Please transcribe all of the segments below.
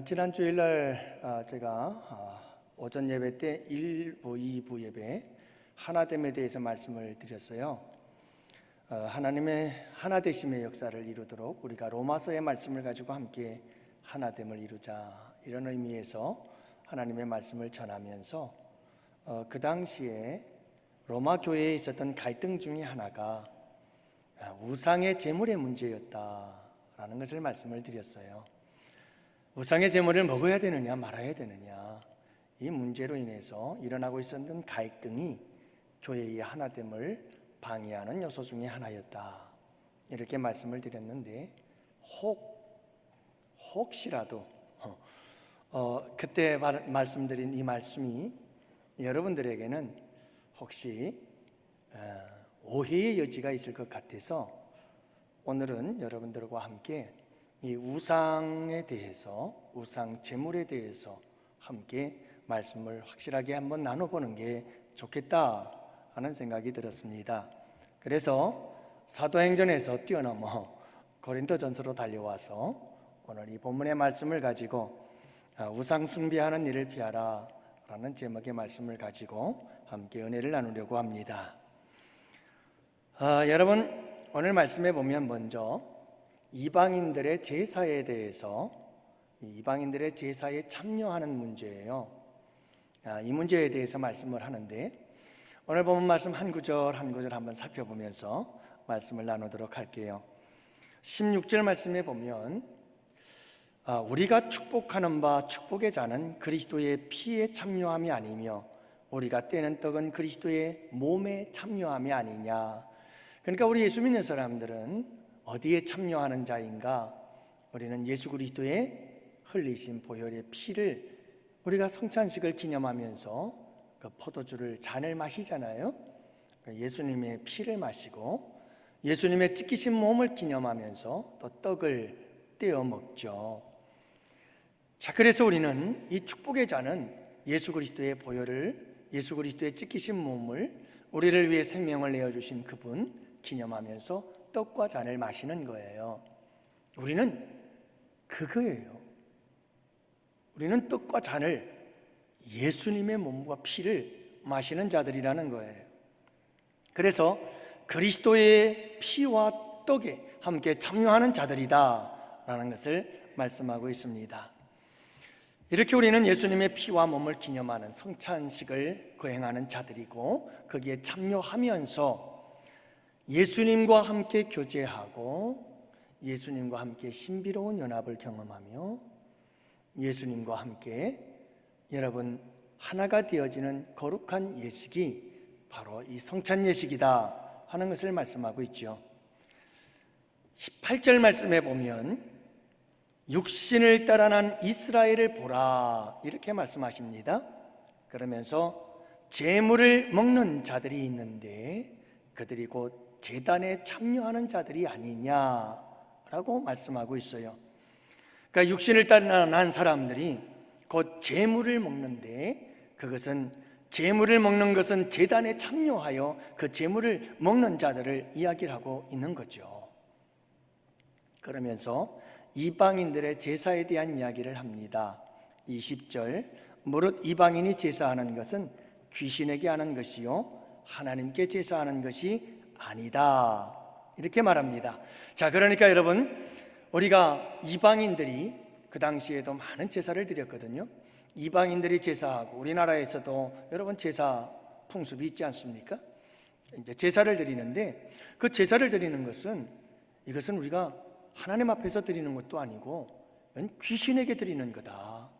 지난 주일날 제가 오전 예배 때 1부, 2부 예배 하나됨에 대해서 말씀을 드렸어요. 하나님의 하나되심의 역사를 이루도록 우리가 로마서의 말씀을 가지고 함께 하나됨을 이루자, 이런 의미에서 하나님의 말씀을 전하면서 그 당시에 로마 교회에 있었던 갈등 중에 하나가 우상의 제물의 문제였다라는 것을 말씀을 드렸어요. 우상의 제물을 먹어야 되느냐 말아야 되느냐, 이 문제로 인해서 일어나고 있었던 갈등이 교회의 하나됨을 방해하는 요소 중에 하나였다, 이렇게 말씀을 드렸는데, 혹시라도 그때 말씀드린 이 말씀이 여러분들에게는 혹시 오해의 여지가 있을 것 같아서 오늘은 여러분들과 함께 이 우상에 대해서, 우상 제물에 대해서 함께 말씀을 확실하게 한번 나눠보는 게 좋겠다 하는 생각이 들었습니다. 그래서 사도행전에서 뛰어넘어 고린도전서로 달려와서 오늘 이 본문의 말씀을 가지고 우상 숭배하는 일을 피하라 라는 제목의 말씀을 가지고 함께 은혜를 나누려고 합니다. 여러분, 오늘 말씀에 보면 먼저 이방인들의 제사에 대해서, 이방인들의 제사에 참여하는 문제예요. 이 문제에 대해서 말씀을 하는데, 오늘 본문 말씀 한 구절 한 구절 한번 살펴보면서 말씀을 나누도록 할게요. 16절 말씀에 보면 우리가 축복하는 바 축복의 자는 그리스도의 피에 참여함이 아니며 우리가 떼는 떡은 그리스도의 몸에 참여함이 아니냐. 그러니까 우리 예수 믿는 사람들은 어디에 참여하는 자인가? 우리는 예수 그리스도의 흘리신 보혈의 피를, 우리가 성찬식을 기념하면서 그 포도주를 잔을 마시잖아요. 예수님의 피를 마시고 예수님의 찢기신 몸을 기념하면서 또 떡을 떼어 먹죠. 자, 그래서 우리는 이 축복의 잔은 예수 그리스도의 보혈을, 예수 그리스도의 찢기신 몸을, 우리를 위해 생명을 내어주신 그분 기념하면서 떡과 잔을 마시는 거예요. 우리는 그거예요. 우리는 떡과 잔을, 예수님의 몸과 피를 마시는 자들이라는 거예요. 그래서 그리스도의 피와 떡에 함께 참여하는 자들이다 라는 것을 말씀하고 있습니다. 이렇게 우리는 예수님의 피와 몸을 기념하는 성찬식을 거행하는 자들이고, 거기에 참여하면서 예수님과 함께 교제하고 예수님과 함께 신비로운 연합을 경험하며 예수님과 함께 여러분 하나가 되어지는 거룩한 예식이 바로 이 성찬 예식이다 하는 것을 말씀하고 있죠. 18절 말씀에 보면 육신을 따라 난 이스라엘을 보라, 이렇게 말씀하십니다. 그러면서 제물을 먹는 자들이 있는데 그들이 곧 제단에 참여하는 자들이 아니냐라고 말씀하고 있어요. 그러니까 육신을 따라 난 사람들이 곧 제물을 먹는데, 그것은 제물을 먹는 것은 제단에 참여하여 그 제물을 먹는 자들을 이야기를 하고 있는 거죠. 그러면서 이방인들의 제사에 대한 이야기를 합니다. 20절, 무릇 이방인이 제사하는 것은 귀신에게 하는 것이요 하나님께 제사하는 것이 아니다, 이렇게 말합니다. 자, 그러니까 여러분, 우리가 이방인들이 그 당시에도 많은 제사를 드렸거든요. 이방인들이 제사하고 우리나라에서도 여러분 제사 풍습이 있지 않습니까? 이제 제사를 드리는데, 그 제사를 드리는 것은, 이것은 우리가 하나님 앞에서 드리는 것도 아니고 귀신에게 드리는 거다.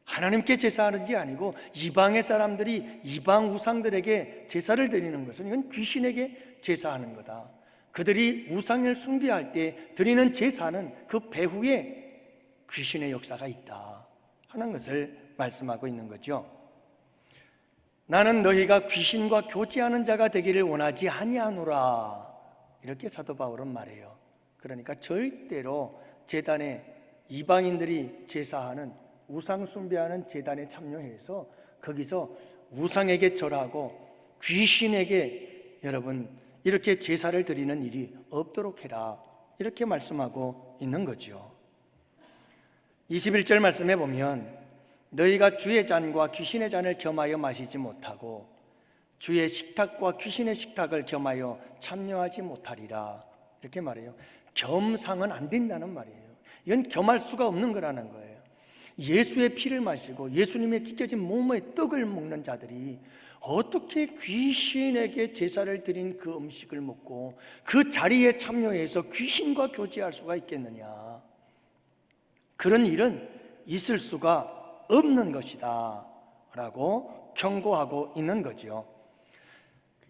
하나님께 제사하는 게 아니고 이방의 사람들이 이방 우상들에게 제사를 드리는 것은 이건 귀신에게 제사하는 거다. 그들이 우상을 숭배할 때 드리는 제사는 그 배후에 귀신의 역사가 있다 하는 것을 말씀하고 있는 거죠. 나는 너희가 귀신과 교제하는 자가 되기를 원하지 아니하노라, 이렇게 사도 바울은 말해요. 그러니까 절대로 제단에, 이방인들이 제사하는 우상 숭배하는 제단에 참여해서 거기서 우상에게 절하고 귀신에게 여러분 이렇게 제사를 드리는 일이 없도록 해라, 이렇게 말씀하고 있는 거죠. 21절 말씀에 보면 너희가 주의 잔과 귀신의 잔을 겸하여 마시지 못하고 주의 식탁과 귀신의 식탁을 겸하여 참여하지 못하리라, 이렇게 말해요. 겸상은 안 된다는 말이에요. 이건 겸할 수가 없는 거라는 거예요. 예수의 피를 마시고 예수님의 찢겨진 몸의 떡을 먹는 자들이 어떻게 귀신에게 제사를 드린 그 음식을 먹고 그 자리에 참여해서 귀신과 교제할 수가 있겠느냐? 그런 일은 있을 수가 없는 것이다 라고 경고하고 있는 거죠.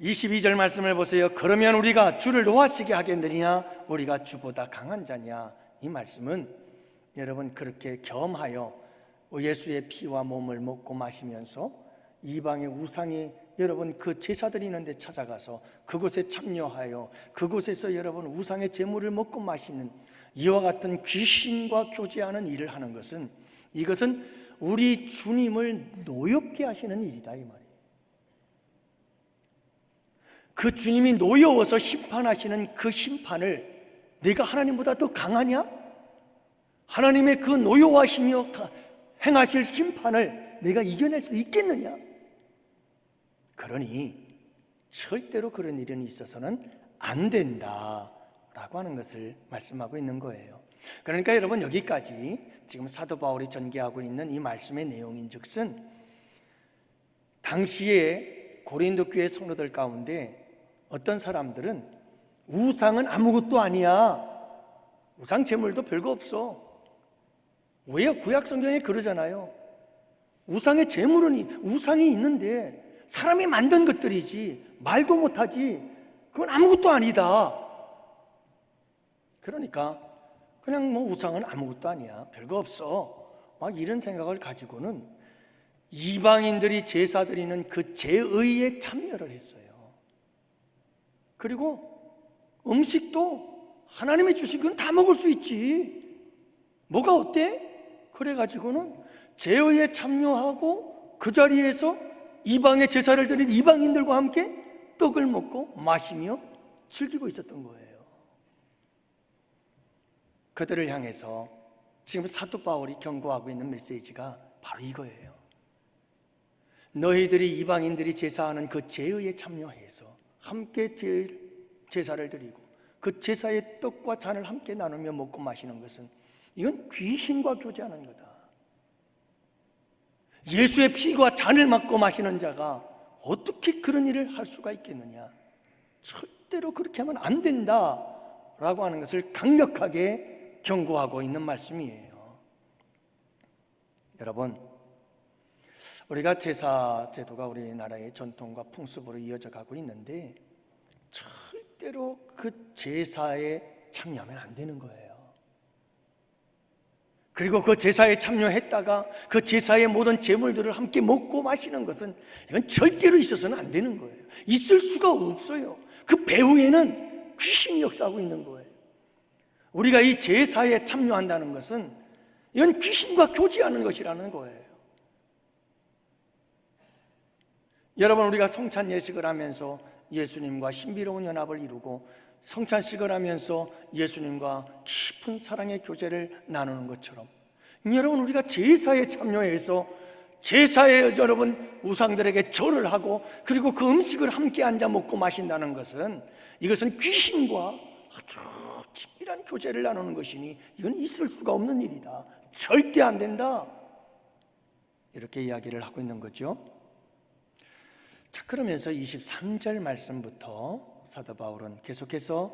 22절 말씀을 보세요. 그러면 우리가 주를 노하시게 하겠느냐? 우리가 주보다 강한 자냐? 이 말씀은 여러분 그렇게 겸하여 예수의 피와 몸을 먹고 마시면서 이방의 우상이 여러분 그 제사 드리는 데 찾아가서 그곳에 참여하여 그곳에서 여러분 우상의 제물을 먹고 마시는 이와 같은 귀신과 교제하는 일을 하는 것은, 이것은 우리 주님을 노엽게 하시는 일이다, 이 말이에요. 그 주님이 노여워서 심판하시는 그 심판을 내가 하나님보다 더 강하냐? 하나님의 그 노여워하시며 행하실 심판을 내가 이겨낼 수 있겠느냐? 그러니 절대로 그런 일은 있어서는 안 된다라고 하는 것을 말씀하고 있는 거예요. 그러니까 여러분 여기까지 지금 사도 바울이 전개하고 있는 이 말씀의 내용인즉슨 당시에 고린도 교회 성도들 가운데 어떤 사람들은 우상은 아무것도 아니야, 우상 제물도 별거 없어. 왜 구약 성경에 그러잖아요. 우상의 제물은 우상이 있는데 사람이 만든 것들이지 말도 못하지, 그건 아무것도 아니다. 그러니까 그냥 뭐 우상은 아무것도 아니야, 별거 없어, 막 이런 생각을 가지고는 이방인들이 제사 드리는 그 제의에 참여를 했어요. 그리고 음식도 하나님이 주신 건 다 먹을 수 있지, 뭐가 어때? 그래가지고는 제의에 참여하고 그 자리에서 이방의 제사를 드린 이방인들과 함께 떡을 먹고 마시며 즐기고 있었던 거예요. 그들을 향해서 지금 사도 바울이 경고하고 있는 메시지가 바로 이거예요. 너희들이 이방인들이 제사하는 그 제의에 참여해서 함께 제사를 드리고 그 제사의 떡과 잔을 함께 나누며 먹고 마시는 것은 이건 귀신과 교제하는 거다. 예수의 피와 잔을 맞고 마시는 자가 어떻게 그런 일을 할 수가 있겠느냐? 절대로 그렇게 하면 안 된다라고 하는 것을 강력하게 경고하고 있는 말씀이에요. 여러분, 우리가 제사 제도가 우리나라의 전통과 풍습으로 이어져 가고 있는데 절대로 그 제사에 참여하면 안 되는 거예요. 그리고 그 제사에 참여했다가 그 제사의 모든 제물들을 함께 먹고 마시는 것은 이건 절대로 있어서는 안 되는 거예요. 있을 수가 없어요. 그 배후에는 귀신이 역사하고 있는 거예요. 우리가 이 제사에 참여한다는 것은 이건 귀신과 교제하는 것이라는 거예요. 여러분, 우리가 성찬 예식을 하면서 예수님과 신비로운 연합을 이루고 성찬식을 하면서 예수님과 깊은 사랑의 교제를 나누는 것처럼, 여러분 우리가 제사에 참여해서 제사에 여러분 우상들에게 절을 하고 그리고 그 음식을 함께 앉아 먹고 마신다는 것은 이것은 귀신과 아주 친밀한 교제를 나누는 것이니 이건 있을 수가 없는 일이다, 절대 안 된다, 이렇게 이야기를 하고 있는 거죠. 자, 그러면서 23절 말씀부터 사도 바울은 계속해서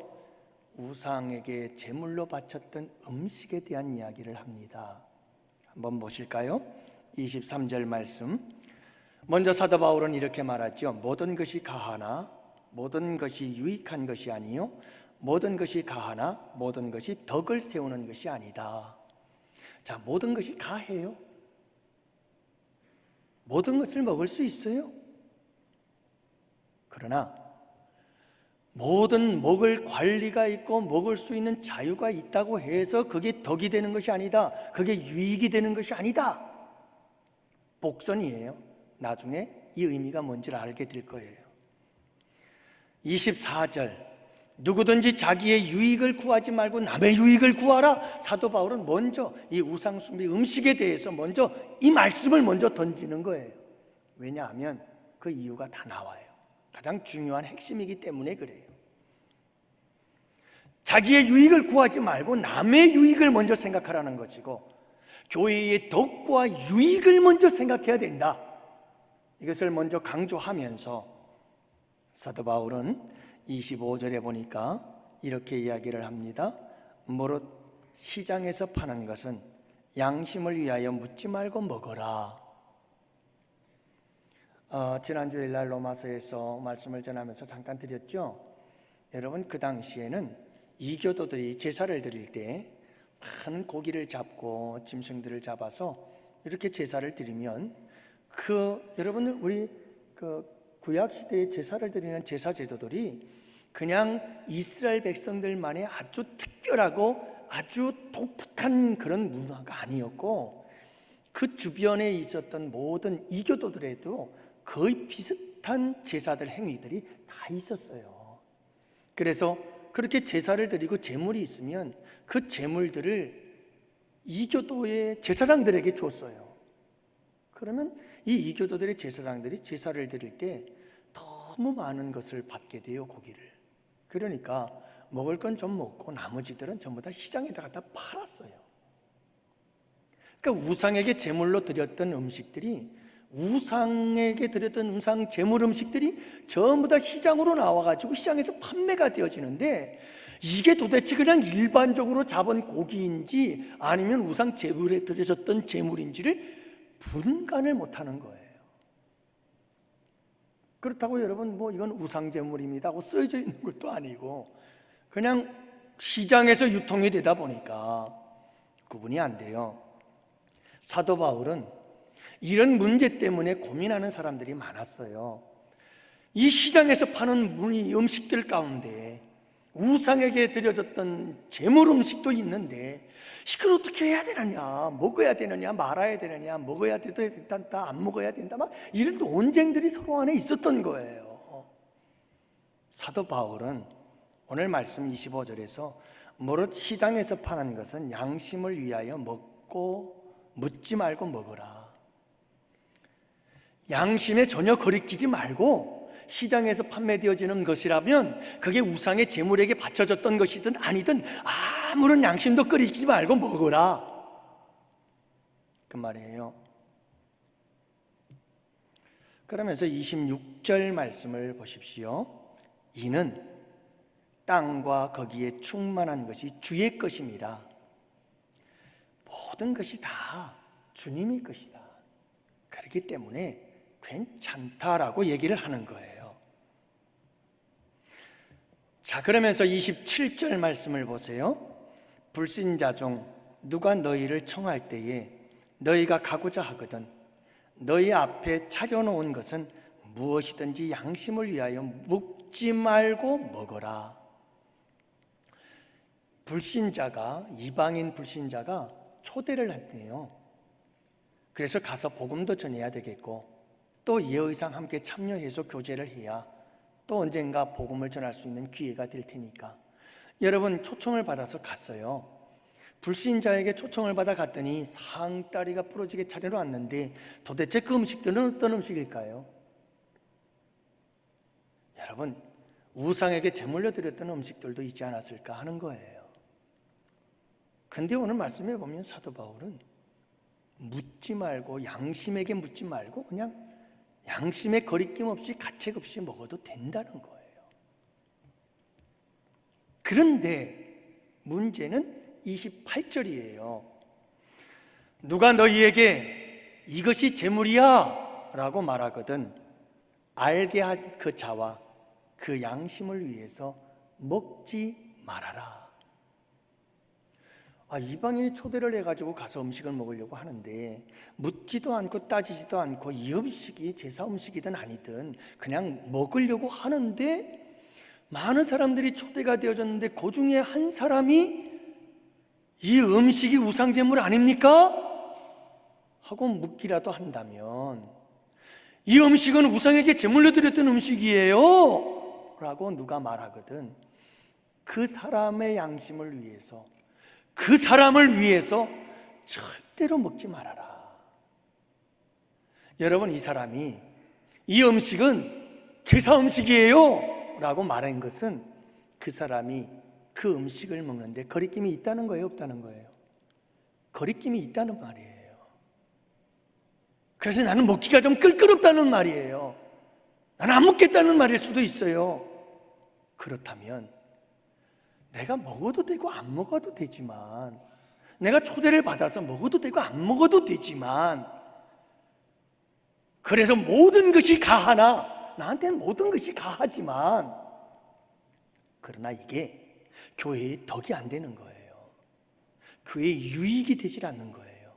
우상에게 제물로 바쳤던 음식에 대한 이야기를 합니다. 한번 보실까요? 23절 말씀. 먼저 사도 바울은 이렇게 말하죠. 모든 것이 가하나 모든 것이 유익한 것이 아니요 모든 것이 가하나 모든 것이 덕을 세우는 것이 아니다. 자, 모든 것이 가해요? 모든 것을 먹을 수 있어요? 그러나 모든 먹을 관리가 있고 먹을 수 있는 자유가 있다고 해서 그게 덕이 되는 것이 아니다, 그게 유익이 되는 것이 아니다, 복선이에요. 나중에 이 의미가 뭔지를 알게 될 거예요. 24절. 누구든지 자기의 유익을 구하지 말고 남의 유익을 구하라. 사도 바울은 먼저 이 우상숭배 음식에 대해서 먼저 이 말씀을 먼저 던지는 거예요. 왜냐하면 그 이유가 다 나와요. 가장 중요한 핵심이기 때문에 그래요. 자기의 유익을 구하지 말고 남의 유익을 먼저 생각하라는 것이고, 교회의 덕과 유익을 먼저 생각해야 된다. 이것을 먼저 강조하면서 사도 바울은 25절에 보니까 이렇게 이야기를 합니다. 무릇 시장에서 파는 것은 양심을 위하여 묻지 말고 먹어라. 지난주 일날 로마서에서 말씀을 전하면서 잠깐 드렸죠. 여러분, 그 당시에는 이교도들이 제사를 드릴 때 많은 고기를 잡고 짐승들을 잡아서 이렇게 제사를 드리면 여러분, 우리 구약 시대에 제사를 드리는 제사 제도들이 그냥 이스라엘 백성들만의 아주 특별하고 아주 독특한 그런 문화가 아니었고, 그 주변에 있었던 모든 이교도들에도 거의 비슷한 제사들 행위들이 다 있었어요. 그래서 그렇게 제사를 드리고 제물이 있으면 그 제물들을 이교도의 제사장들에게 줬어요. 그러면 이 이교도들의 제사장들이 제사를 드릴 때 너무 많은 것을 받게 돼요, 고기를. 그러니까 먹을 건 좀 먹고 나머지들은 전부 다 시장에다 갖다 팔았어요. 그러니까 우상에게 제물로 드렸던 음식들이, 우상에게 드렸던 우상 제물 음식들이 전부 다 시장으로 나와가지고 시장에서 판매가 되어지는데, 이게 도대체 그냥 일반적으로 잡은 고기인지 아니면 우상 제물에 드려졌던 제물인지를 분간을 못하는 거예요. 그렇다고 여러분 이건 우상 제물입니다 하고 써져 있는 것도 아니고, 그냥 시장에서 유통이 되다 보니까 구분이 안 돼요. 사도 바울은 이런 문제 때문에 고민하는 사람들이 많았어요. 이 시장에서 파는 음식들 가운데 우상에게 드려졌던 제물 음식도 있는데, 이걸 어떻게 해야 되느냐, 먹어야 되느냐, 말아야 되느냐, 먹어야 된다, 안 먹어야 된다, 막 이런 논쟁들이 서로 안에 있었던 거예요. 사도 바울은 오늘 말씀 25절에서 무릇 시장에서 파는 것은 양심을 위하여 먹고 묻지 말고 먹어라. 양심에 전혀 거리끼지 말고, 시장에서 판매되어지는 것이라면 그게 우상의 제물에게 바쳐졌던 것이든 아니든 아무런 양심도 끓이지 말고 먹어라, 그 말이에요. 그러면서 26절 말씀을 보십시오. 이는 땅과 거기에 충만한 것이 주의 것입니다. 모든 것이 다 주님의 것이다. 그렇기 때문에 괜찮다라고 얘기를 하는 거예요. 자, 그러면서 27절 말씀을 보세요. 불신자 중 누가 너희를 청할 때에 너희가 가고자 하거든 너희 앞에 차려놓은 것은 무엇이든지 양심을 위하여 묵지 말고 먹어라. 이방인 불신자가 초대를 했대요. 그래서 가서 복음도 전해야 되겠고, 또 예의상 함께 참여해서 교제를 해야 또 언젠가 복음을 전할 수 있는 기회가 될 테니까. 여러분, 초청을 받아서 갔어요. 불신자에게 초청을 받아 갔더니 상다리가 부러지게 차려놨는데 도대체 그 음식들은 어떤 음식일까요? 여러분, 우상에게 제물로 드렸던 음식들도 있지 않았을까 하는 거예요. 근데 오늘 말씀해 보면 사도 바울은 묻지 말고, 양심에게 묻지 말고 그냥 양심에 거리낌 없이 가책 없이 먹어도 된다는 거예요. 그런데 문제는 28절이에요. 누가 너희에게 이것이 제물이야 라고 말하거든 알게 한 그 자와 그 양심을 위해서 먹지 말아라. 이방인이 초대를 해가지고 가서 음식을 먹으려고 하는데 묻지도 않고 따지지도 않고 이 음식이 제사 음식이든 아니든 그냥 먹으려고 하는데, 많은 사람들이 초대가 되어졌는데 그 중에 한 사람이 이 음식이 우상제물 아닙니까? 하고 묻기라도 한다면, 이 음식은 우상에게 제물로 드렸던 음식이에요 라고 누가 말하거든 그 사람의 양심을 위해서, 그 사람을 위해서 절대로 먹지 말아라. 여러분, 이 사람이 이 음식은 제사 음식이에요 라고 말한 것은 그 사람이 그 음식을 먹는데 거리낌이 있다는 거예요, 없다는 거예요? 거리낌이 있다는 말이에요. 그래서 나는 먹기가 좀 끌끄럽다는 말이에요. 나는 안 먹겠다는 말일 수도 있어요. 그렇다면 내가 먹어도 되고 안 먹어도 되지만, 내가 초대를 받아서 먹어도 되고 안 먹어도 되지만, 그래서 모든 것이 가하나, 나한테는 모든 것이 가하지만, 그러나 이게 교회의 덕이 안 되는 거예요. 교회의 유익이 되질 않는 거예요.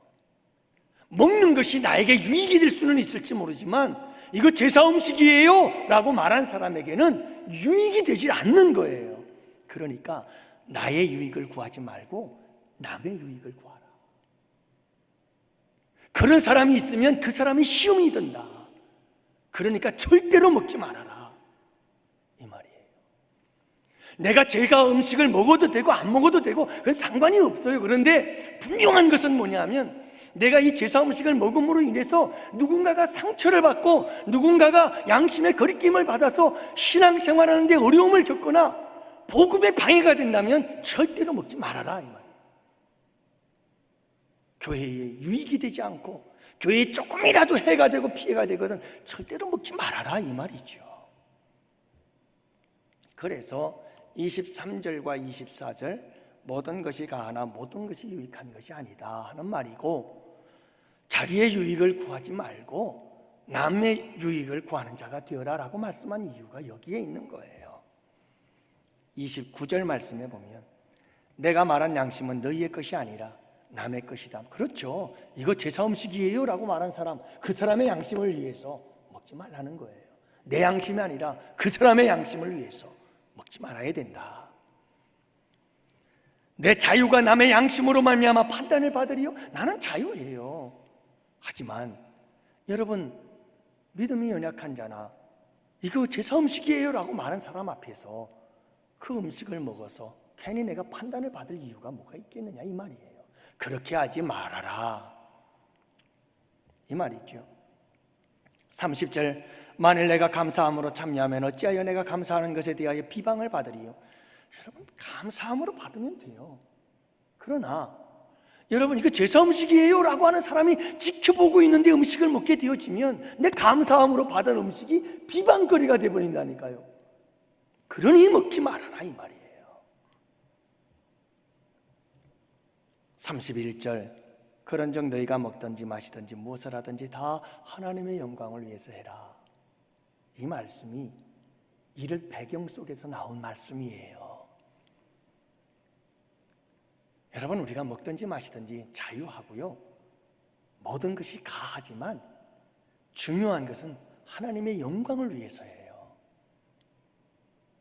먹는 것이 나에게 유익이 될 수는 있을지 모르지만, 이거 제사 음식이에요 라고 말한 사람에게는 유익이 되질 않는 거예요. 그러니까 나의 유익을 구하지 말고 남의 유익을 구하라. 그런 사람이 있으면 그 사람이 시험이 든다. 그러니까 절대로 먹지 말아라, 이 말이에요. 내가 제가 음식을 먹어도 되고 안 먹어도 되고 그건 상관이 없어요. 그런데 분명한 것은 뭐냐면, 내가 이 제사 음식을 먹음으로 인해서 누군가가 상처를 받고 누군가가 양심의 거리낌을 받아서 신앙생활하는 데 어려움을 겪거나 복음에 방해가 된다면 절대로 먹지 말아라, 이 말이에요. 교회에 유익이 되지 않고 교회에 조금이라도 해가 되고 피해가 되거든 절대로 먹지 말아라, 이 말이죠. 그래서 23절과 24절, 모든 것이 가하나 모든 것이 유익한 것이 아니다 하는 말이고, 자기의 유익을 구하지 말고 남의 유익을 구하는 자가 되어라 라고 말씀한 이유가 여기에 있는 거예요. 29절 말씀에 보면, 내가 말한 양심은 너희의 것이 아니라 남의 것이다. 그렇죠. 이거 제사 음식이에요 라고 말한 사람, 그 사람의 양심을 위해서 먹지 말라는 거예요. 내 양심이 아니라 그 사람의 양심을 위해서 먹지 말아야 된다. 내 자유가 남의 양심으로 말미암아 판단을 받으리요? 나는 자유예요. 하지만 여러분, 믿음이 연약한 자나 이거 제사 음식이에요 라고 말한 사람 앞에서 그 음식을 먹어서 괜히 내가 판단을 받을 이유가 뭐가 있겠느냐, 이 말이에요. 그렇게 하지 말아라, 이 말이죠. 30절, 만일 내가 감사함으로 참여하면 어찌하여 내가 감사하는 것에 대하여 비방을 받으리요? 여러분, 감사함으로 받으면 돼요. 그러나 여러분, 이거 제사 음식이에요 라고 하는 사람이 지켜보고 있는데 음식을 먹게 되어지면 내 감사함으로 받은 음식이 비방거리가 되어버린다니까요. 그러니 먹지 말아라, 이 말이에요. 31절, 그런즉 너희가 먹든지 마시든지 무엇을 하든지 다 하나님의 영광을 위해서 해라. 이 말씀이 이를 배경 속에서 나온 말씀이에요. 여러분, 우리가 먹든지 마시든지 자유하고요, 모든 것이 가하지만 중요한 것은 하나님의 영광을 위해서예요.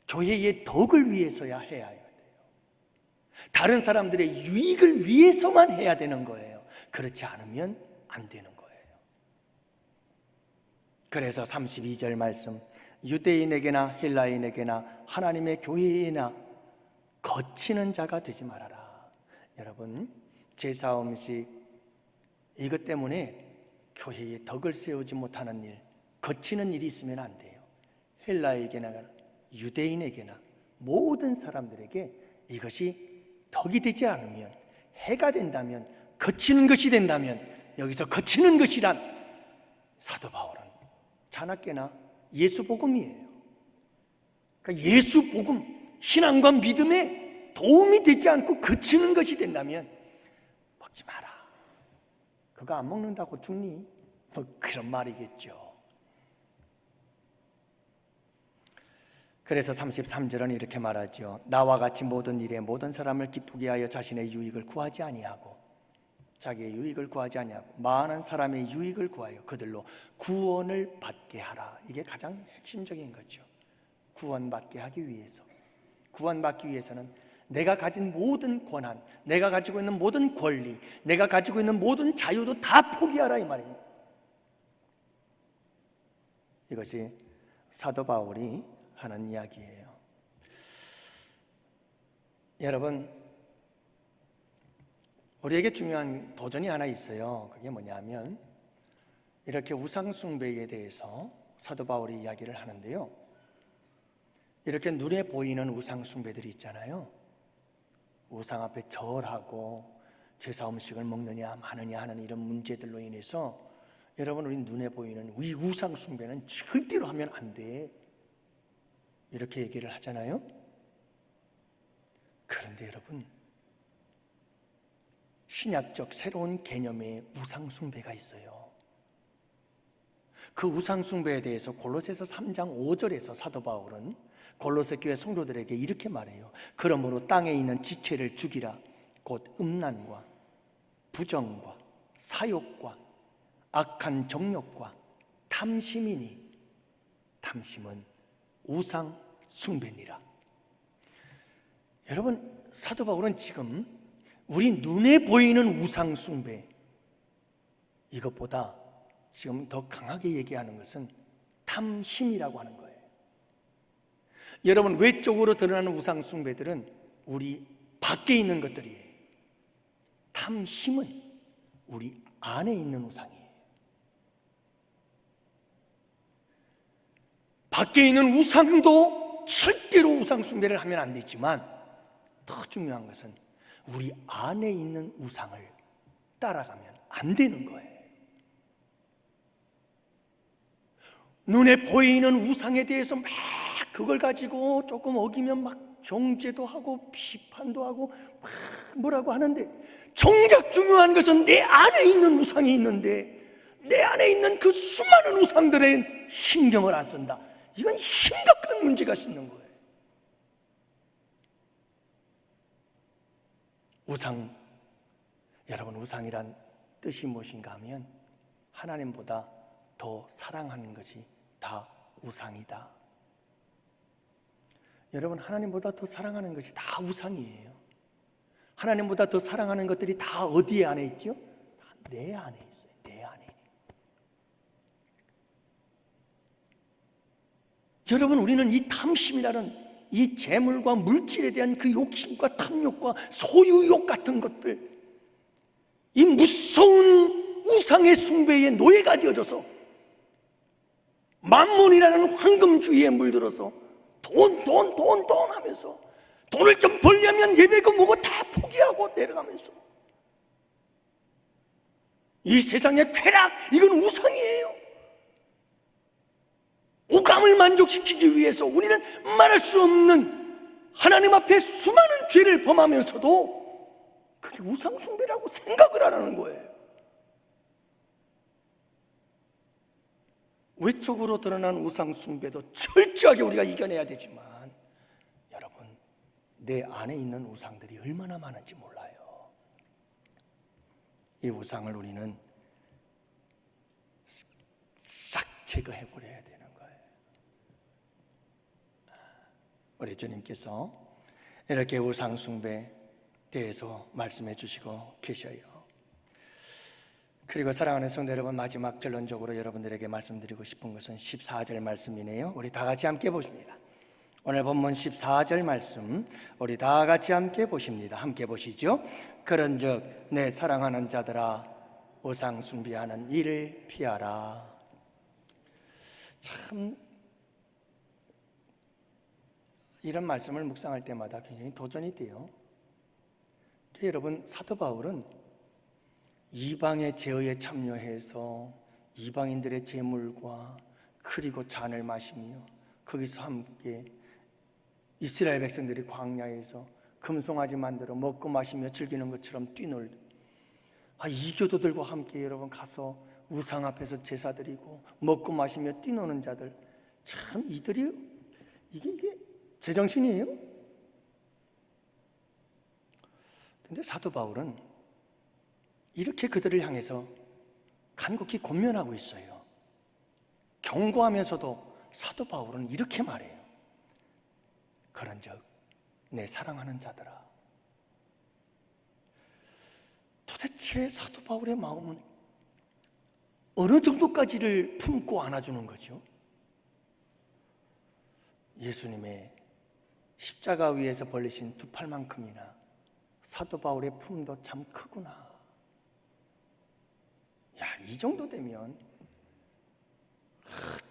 교회의 덕을 위해서야 해야 해요. 다른 사람들의 유익을 위해서만 해야 되는 거예요. 그렇지 않으면 안 되는 거예요. 그래서 32절 말씀, 유대인에게나 헬라인에게나 하나님의 교회에나 거치는 자가 되지 말아라. 여러분, 제사 음식 이것 때문에 교회에 덕을 세우지 못하는 일, 거치는 일이 있으면 안 돼요. 헬라에게나 유대인에게나 모든 사람들에게 이것이 덕이 되지 않으면, 해가 된다면, 거치는 것이 된다면, 여기서 거치는 것이란 사도 바울은 자나깨나 예수 복음이에요. 그러니까 예수 복음, 신앙과 믿음에 도움이 되지 않고 거치는 것이 된다면 먹지 마라. 그거 안 먹는다고 죽니? 뭐 그런 말이겠죠. 그래서 33절은 이렇게 말하죠. 나와 같이 모든 일에 모든 사람을 기쁘게 하여 자신의 유익을 구하지 아니하고, 자기의 유익을 구하지 아니하고 많은 사람의 유익을 구하여 그들로 구원을 받게 하라. 이게 가장 핵심적인 거죠. 구원받게 하기 위해서. 구원받기 위해서는 내가 가진 모든 권한, 내가 가지고 있는 모든 권리, 내가 가지고 있는 모든 자유도 다 포기하라, 이 말이에요. 이것이 사도 바울이 하는 이야기예요. 여러분, 우리에게 중요한 도전이 하나 있어요. 그게 뭐냐면 이렇게 우상숭배에 대해서 사도 바울이 이야기를 하는데요, 이렇게 눈에 보이는 우상숭배들이 있잖아요. 우상 앞에 절하고 제사 음식을 먹느냐 마느냐 하는 이런 문제들로 인해서 여러분, 우리 눈에 보이는 이 우상숭배는 절대로 하면 안 돼, 이렇게 얘기를 하잖아요. 그런데 여러분, 신약적 새로운 개념의 우상숭배가 있어요. 그 우상숭배에 대해서 골로새서 3장 5절에서 사도 바울은 골로새 교회 성도들에게 이렇게 말해요. 그러므로 땅에 있는 지체를 죽이라. 곧 음란과 부정과 사욕과 악한 정욕과 탐심이니 탐심은 우상숭배니라. 여러분, 사도 바울은 지금 우리 눈에 보이는 우상숭배, 이것보다 지금 더 강하게 얘기하는 것은 탐심이라고 하는 거예요. 여러분, 외적으로 드러나는 우상숭배들은 우리 밖에 있는 것들이에요. 탐심은 우리 안에 있는 우상이에요. 밖에 있는 우상도 절대로 우상숭배를 하면 안 되지만, 더 중요한 것은 우리 안에 있는 우상을 따라가면 안 되는 거예요. 눈에 보이는 우상에 대해서 막 그걸 가지고 조금 어기면 막 정죄도 하고 비판도 하고 막 뭐라고 하는데, 정작 중요한 것은 내 안에 있는 우상이 있는데 내 안에 있는 그 수많은 우상들에 신경을 안 쓴다. 이건 심각한 문제가 있는 거예요. 우상, 여러분, 우상이란 뜻이 무엇인가 하면 하나님보다 더 사랑하는 것이 다 우상이다. 여러분, 하나님보다 더 사랑하는 것이 다 우상이에요. 하나님보다 더 사랑하는 것들이 다 어디에 안에 있죠? 다 내 안에 있어요. 내 안에. 여러분, 우리는 이 탐심이라는 이 재물과 물질에 대한 그 욕심과 탐욕과 소유욕 같은 것들, 이 무서운 우상의 숭배의 노예가 되어져서 만몬이라는 황금주의에 물들어서 돈 하면서 돈을 좀 벌려면 예배고 뭐고 다 포기하고 내려가면서 이 세상의 쾌락, 이건 우상이에요. 오감을 만족시키기 위해서 우리는 말할 수 없는 하나님 앞에 수많은 죄를 범하면서도 그게 우상숭배라고 생각을 안 하는 거예요. 외적으로 드러난 우상숭배도 철저하게 우리가 이겨내야 되지만, 여러분, 내 안에 있는 우상들이 얼마나 많은지 몰라요. 이 우상을 우리는 싹 제거해버려야 되는 거예요. 우리 주님께서 이렇게 우상숭배에 대해서 말씀해 주시고 계셔요. 그리고 사랑하는 성도 여러분, 마지막 결론적으로 여러분들에게 말씀드리고 싶은 것은 14절 말씀이네요. 우리 다 같이 함께 보십니다. 오늘 본문 14절 말씀 우리 다 같이 함께 보십니다. 함께 보시죠. 그런즉 내 사랑하는 자들아, 우상 숭배하는 일을 피하라. 참, 이런 말씀을 묵상할 때마다 굉장히 도전이 돼요. 여러분, 사도 바울은 이방의 제어에 참여해서 이방인들의 제물과 그리고 잔을 마시며 거기서 함께 이스라엘 백성들이 광야에서 금송아지 만들어 먹고 마시며 즐기는 것처럼 뛰놀, 이 교도들과 함께 여러분 가서 우상 앞에서 제사 드리고 먹고 마시며 뛰노는 자들, 참 이들이 이게 제정신이에요? 근데 사도 바울은 이렇게 그들을 향해서 간곡히 권면하고 있어요. 경고하면서도 사도 바울은 이렇게 말해요. 그런즉 내 사랑하는 자들아. 도대체 사도 바울의 마음은 어느 정도까지를 품고 안아주는 거죠? 예수님의 십자가 위에서 벌리신 두 팔만큼이나 사도 바울의 품도 참 크구나. 야, 이 정도 되면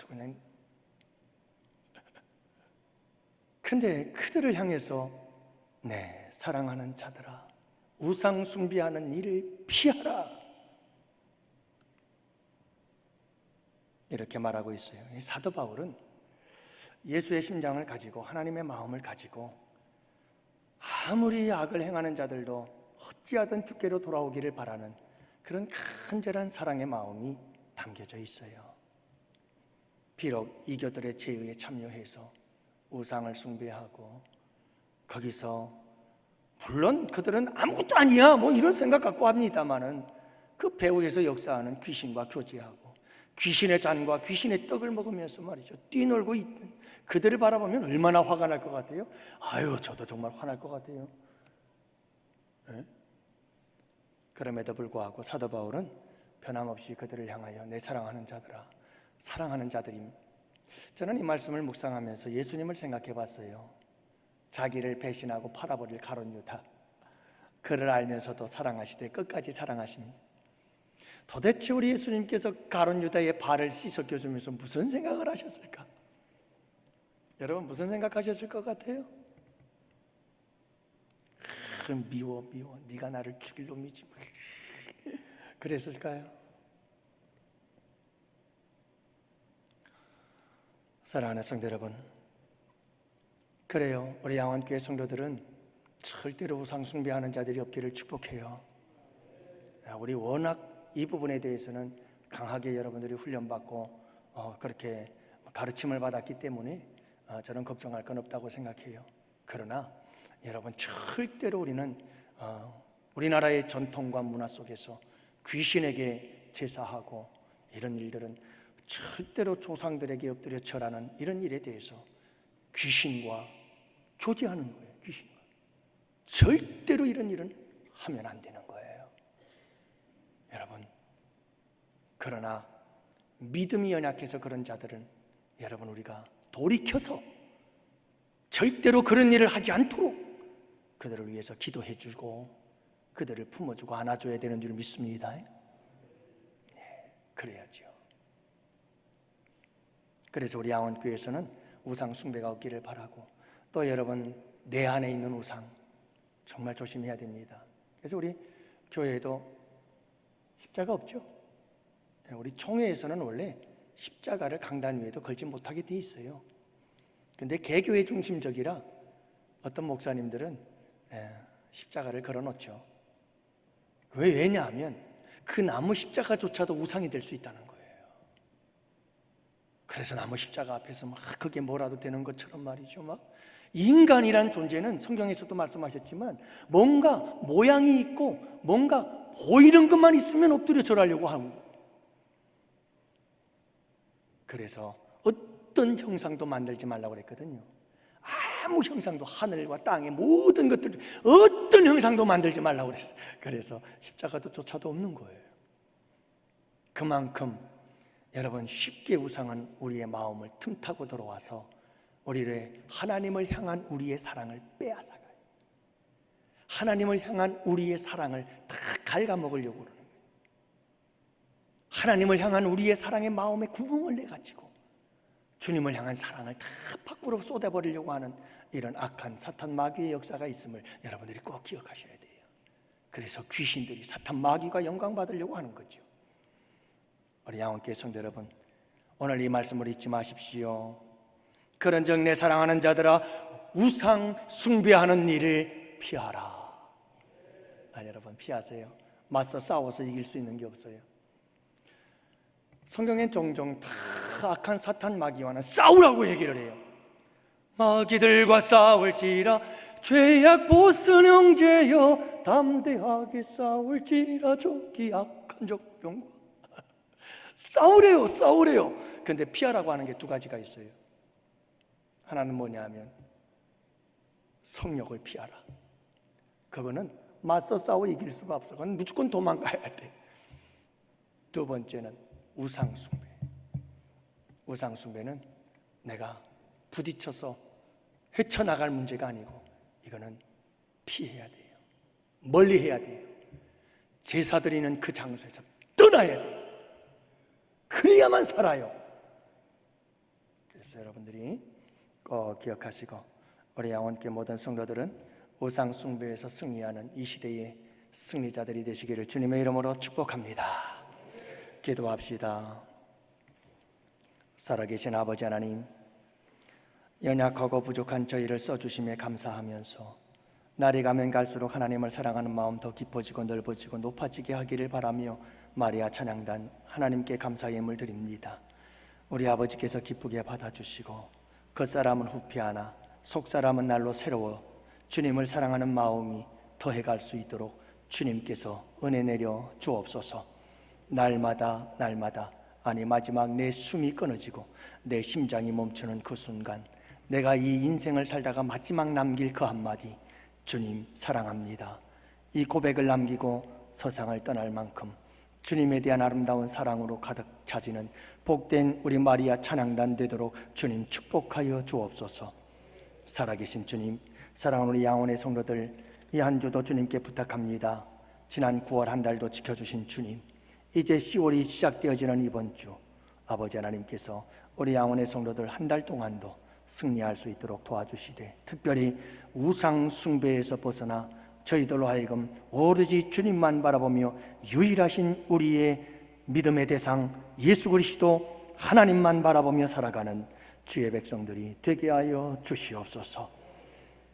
그냥. 근데 그들을 향해서 네, 사랑하는 자들아, 우상 숭배하는 일을 피하라, 이렇게 말하고 있어요. 사도 바울은 예수의 심장을 가지고 하나님의 마음을 가지고 아무리 악을 행하는 자들도 어찌하든 주께로 돌아오기를 바라는 그런 간절한 사랑의 마음이 담겨져 있어요. 비록 이교들의 제의에 참여해서 우상을 숭배하고 거기서 물론 그들은 아무것도 아니야 뭐 이런 생각 갖고 합니다마는 그 배후에서 역사하는 귀신과 교제하고 귀신의 잔과 귀신의 떡을 먹으면서 말이죠, 뛰놀고 있는 그들을 바라보면 얼마나 화가 날 것 같아요? 아유, 저도 정말 화날 것 같아요. 네? 그럼에도 불구하고 사도 바울은 변함없이 그들을 향하여 내 사랑하는 자들아, 사랑하는 자들이. 저는 이 말씀을 묵상하면서 예수님을 생각해 봤어요. 자기를 배신하고 팔아버릴 가룟 유다, 그를 알면서도 사랑하시되 끝까지 사랑하십니다. 도대체 우리 예수님께서 가룟 유다의 발을 씻어 껴주면서 무슨 생각을 하셨을까? 여러분 무슨 생각하셨을 것 같아요? 미워 네가 나를 죽일 놈이지 그랬을까요? 사랑하는 성도 여러분, 그래요, 우리 양원교회 성도들은 절대로 우상 숭배하는 자들이 없기를 축복해요. 우리 워낙 이 부분에 대해서는 강하게 여러분들이 훈련받고 그렇게 가르침을 받았기 때문에 저는 걱정할 건 없다고 생각해요. 그러나 여러분, 절대로 우리는 우리나라의 전통과 문화 속에서 귀신에게 제사하고 이런 일들은 절대로 조상들에게 엎드려 절하는 이런 일에 대해서 귀신과 교제하는 거예요. 귀신과 절대로 이런 일은 하면 안 되는 거예요. 여러분, 그러나 믿음이 연약해서 그런 자들은 여러분, 우리가 돌이켜서 절대로 그런 일을 하지 않도록 그들을 위해서 기도해 주고 그들을 품어주고 안아줘야 되는 줄 믿습니다. 네, 그래야죠. 그래서 우리 양원교회에서는 우상 숭배가 없기를 바라고, 또 여러분 내 안에 있는 우상 정말 조심해야 됩니다. 그래서 우리 교회에도 십자가 없죠. 우리 총회에서는 원래 십자가를 강단 위에도 걸지 못하게 돼 있어요. 근데 개교회 중심적이라 어떤 목사님들은 십자가를 걸어놓죠. 왜냐하면 그 나무 십자가조차도 우상이 될 수 있다는 거예요. 그래서 나무 십자가 앞에서 막 그게 뭐라도 되는 것처럼 말이죠, 막 인간이란 존재는 성경에서도 말씀하셨지만 뭔가 모양이 있고 뭔가 보이는 것만 있으면 엎드려 절하려고 하고, 그래서 어떤 형상도 만들지 말라고 그랬거든요. 아무 형상도, 하늘과 땅의 모든 것들 어떤 형상도 만들지 말라고 그랬어요. 그래서 십자가도 조차도 없는 거예요. 그만큼 여러분, 쉽게 우상은 우리의 마음을 틈타고 들어와서 우리를 하나님을 향한 우리의 사랑을 빼앗아가요. 하나님을 향한 우리의 사랑을 다 갉아먹으려고 그러는 거예요. 하나님을 향한 우리의 사랑의 마음에 구멍을 내가지고 주님을 향한 사랑을 다 밖으로 쏟아버리려고 하는 이런 악한 사탄 마귀의 역사가 있음을 여러분들이 꼭 기억하셔야 돼요. 그래서 귀신들이 사탄 마귀가 영광 받으려고 하는 거죠. 우리 양원교회 성도 여러분, 오늘 이 말씀을 잊지 마십시오. 그런즉 내 사랑하는 자들아, 우상 숭배하는 일을 피하라. 여러분, 피하세요. 맞서 싸워서 이길 수 있는 게 없어요. 성경엔 종종 다 악한 사탄 마귀와는 싸우라고 얘기를 해요. 마귀들과 싸울지라 죄악 보스 형제여, 담대하게 싸울지라 족이 악한 족병과. 싸우래요. 근데 피하라고 하는 게 두 가지가 있어요. 하나는 뭐냐 하면 성욕을 피하라. 그거는 맞서 싸워 이길 수가 없어. 그건 무조건 도망가야 돼. 두 번째는 우상숭배. 우상숭배는 내가 부딪혀서 헤쳐나갈 문제가 아니고 이거는 피해야 돼요. 멀리 해야 돼요. 제사 드리는 그 장소에서 떠나야 돼요. 그래야만 살아요. 그래서 여러분들이 꼭 기억하시고 우리 양원교회 모든 성도들은 우상 숭배에서 승리하는 이 시대의 승리자들이 되시기를 주님의 이름으로 축복합니다. 기도합시다. 살아계신 아버지 하나님, 연약하고 부족한 저희를 써주심에 감사하면서 날이 가면 갈수록 하나님을 사랑하는 마음 더 깊어지고 넓어지고 높아지게 하기를 바라며 마리아 찬양단 하나님께 감사의 예물 드립니다. 우리 아버지께서 기쁘게 받아주시고 겉사람은 후피하나 속사람은 날로 새로워 주님을 사랑하는 마음이 더해갈 수 있도록 주님께서 은혜 내려 주옵소서. 날마다 아니 마지막 내 숨이 끊어지고 내 심장이 멈추는 그 순간 내가 이 인생을 살다가 마지막 남길 그 한마디, 주님 사랑합니다, 이 고백을 남기고 세상을 떠날 만큼 주님에 대한 아름다운 사랑으로 가득 차지는 복된 우리 마리아 찬양단 되도록 주님 축복하여 주옵소서. 살아계신 주님, 사랑하는 우리 양원의 성도들 이 한 주도 주님께 부탁합니다. 지난 9월 한 달도 지켜주신 주님, 이제 10월이 시작되어지는 이번 주 아버지 하나님께서 우리 양원의 성도들 한 달 동안도 승리할 수 있도록 도와주시되, 특별히 우상 숭배에서 벗어나 저희들로 하여금 오로지 주님만 바라보며 유일하신 우리의 믿음의 대상 예수 그리스도 하나님만 바라보며 살아가는 주의 백성들이 되게 하여 주시옵소서.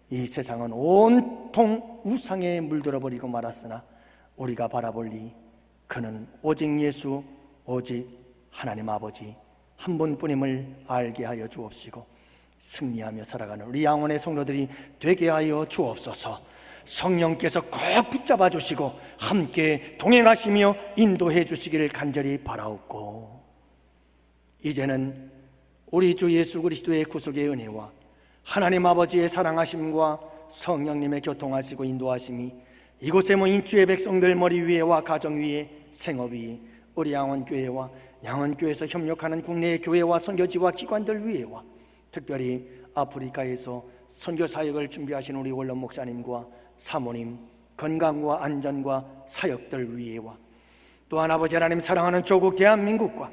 이 세상은 온통 우상에 물들어 버리고 말았으나 우리가 바라볼 이 그는 오직 예수, 오직 하나님 아버지 한 분뿐임을 알게 하여 주옵시고 승리하며 살아가는 우리 양원의 성도들이 되게 하여 주옵소서. 성령께서 꼭 붙잡아 주시고 함께 동행하시며 인도해 주시기를 간절히 바라옵고, 이제는 우리 주 예수 그리스도의 구속의 은혜와 하나님 아버지의 사랑하심과 성령님의 교통하시고 인도하심이 이곳에 모인 주의 백성들 머리 위에와 가정 위에, 생업 위에, 우리 양원교회와 양원교회에서 협력하는 국내의 교회와 선교지와 기관들 위에와 특별히 아프리카에서 선교 사역을 준비하신 우리 원로 목사님과 사모님 건강과 안전과 사역들 위에와 또한 아버지 하나님 사랑하는 조국 대한민국과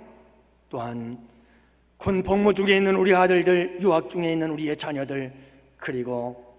또한 군 복무 중에 있는 우리 아들들, 유학 중에 있는 우리의 자녀들, 그리고